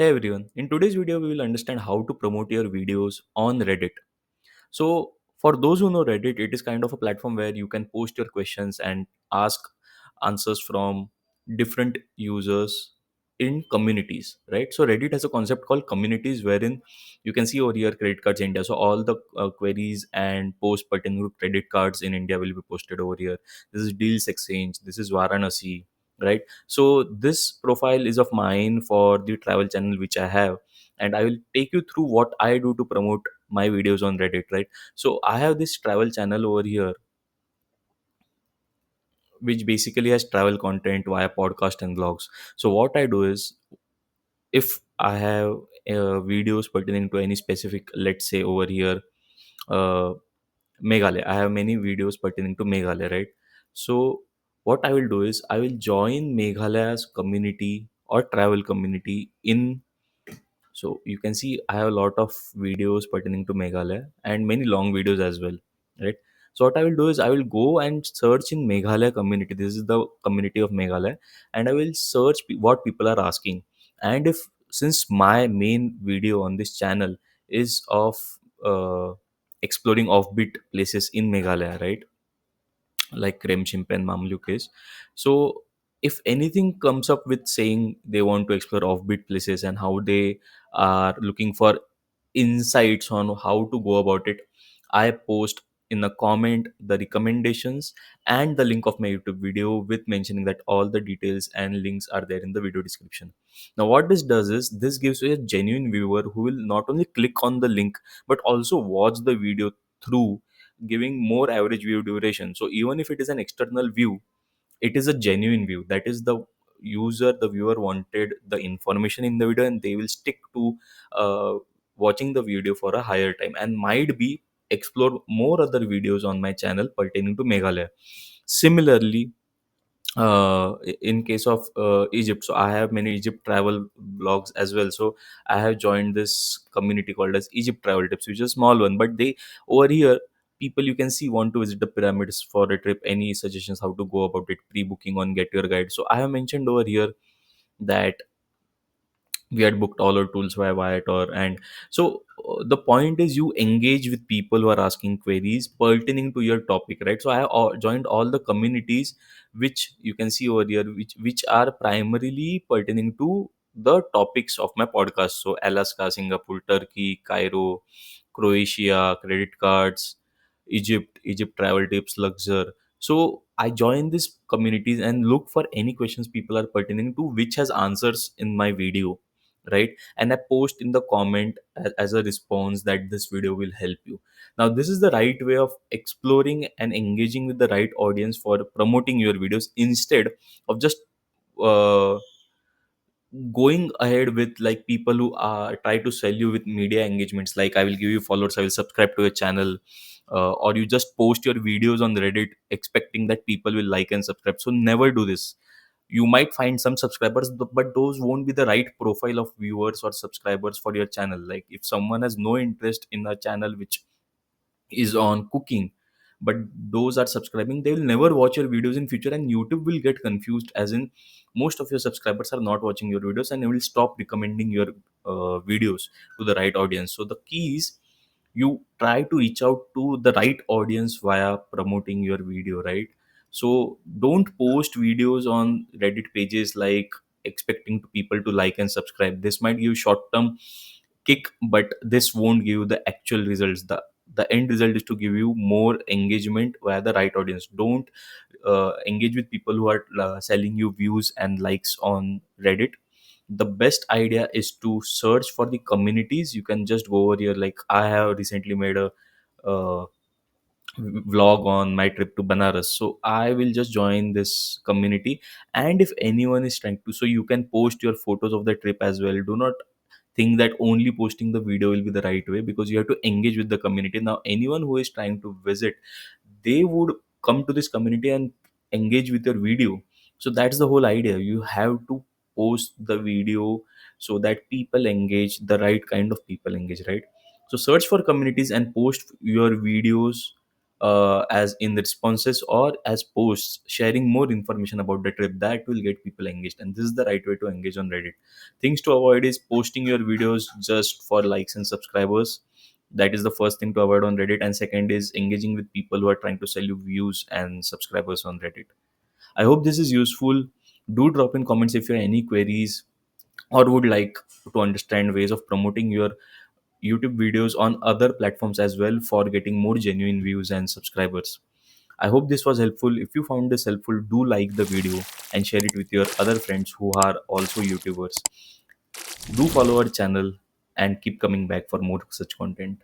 Hey everyone, in today's video we will understand how to promote your videos on Reddit. So, for those who know Reddit, it is kind of a platform where you can post your questions and ask answers from different users in communities, right? So, Reddit has a concept called communities wherein you can see over here credit cards India. So, all the queries and posts pertaining to credit cards in India will be posted over here. This is Deals Exchange, this is Varanasi, right? So, this profile is of mine for the travel channel which I have, and I will take you through what I do to promote my videos on Reddit, right? So I have this travel channel over here, which basically has travel content via podcast and vlogs. So what I do is, if I have videos pertaining to any specific, let's say over here, uh, Meghalaya, I have many videos pertaining to Meghalaya, right? So what I will do is, I will join Meghalaya's community or travel community in. So you can see I have a lot of videos pertaining to Meghalaya and many long videos as well, right? So what I will do is, I will go and search in Meghalaya community. This is the community of Meghalaya, and I will search what people are asking. And if, since my main video on this channel is of uh, exploring offbeat places in Meghalaya, right? Like Remchimp and Mamluk is. So if anything comes up with saying they want to explore offbeat places and how they are looking for insights on how to go about it, I post in a comment the recommendations and the link of my YouTube video, with mentioning that all the details and links are there in the video description. Now what this does is, this gives you a genuine viewer who will not only click on the link but also watch the video through, giving more average view duration. So even if it is an external view, it is a genuine view. That is, the viewer wanted the information in the video, and they will stick to uh, watching the video for a higher time, and might be explore more other videos on my channel pertaining to Meghalaya. Similarly, in case of Egypt, so I have many Egypt travel blogs as well. So I have joined this community called as Egypt Travel Tips, which is a small one, but they, over here, people you can see want to visit the pyramids for a trip. Any suggestions how to go about it? Pre-booking on Get Your Guide. So I have mentioned over here that we had booked all our tools via Viator. And so the point is, you engage with people who are asking queries pertaining to your topic, right? So I have joined all the communities which you can see over here, which are primarily pertaining to the topics of my podcast. So Alaska, Singapore, Turkey, Cairo, Croatia, credit cards, Egypt travel tips, Luxor. So I join these communities and look for any questions people are pertaining to, which has answers in my video, right? And I post in the comment as a response that this video will help you. Now this is the right way of exploring and engaging with the right audience for promoting your videos, instead of just uh, going ahead with like people who try to sell you with media engagements, like I will give you followers, I will subscribe to your channel, or you just post your videos on Reddit expecting that people will like and subscribe. So never do this. You might find some subscribers, but those won't be the right profile of viewers or subscribers for your channel. Like if someone has no interest in a channel which is on cooking, but those are subscribing, they will never watch your videos in future, and YouTube will get confused, as in most of your subscribers are not watching your videos, and they will stop recommending your videos to the right audience. So the key is, you try to reach out to the right audience via promoting your video, right? So don't post videos on Reddit pages like expecting to people to like and subscribe. This might give short term kick, but this won't give you the actual results. The end result is to give you more engagement via the right audience. Don't engage with people who are selling you views and likes on Reddit. The best idea is to search for the communities. You can just go over here, like I have recently made a uh, vlog on my trip to Banaras, so I will just join this community. And if anyone is trying to, so you can post your photos of the trip as well. Do not think that only posting the video will be the right way, because you have to engage with the community. Now anyone who is trying to visit, they would come to this community and engage with your video. So that's the whole idea. You have to post the video so that people engage, the right kind of people engage, right? So search for communities and post your videos as in the responses or as posts, sharing more information about the trip. That will get people engaged, and this is the right way to engage on Reddit. Things to avoid is posting your videos just for likes and subscribers. That is the first thing to avoid on Reddit. And second is engaging with people who are trying to sell you views and subscribers on Reddit. I hope this is useful. Do drop in comments if you have any queries or would like to understand ways of promoting your YouTube videos on other platforms as well for getting more genuine views and subscribers. I hope this was helpful. If you found this helpful, do like the video and share it with your other friends who are also YouTubers. Do follow our channel and keep coming back for more such content.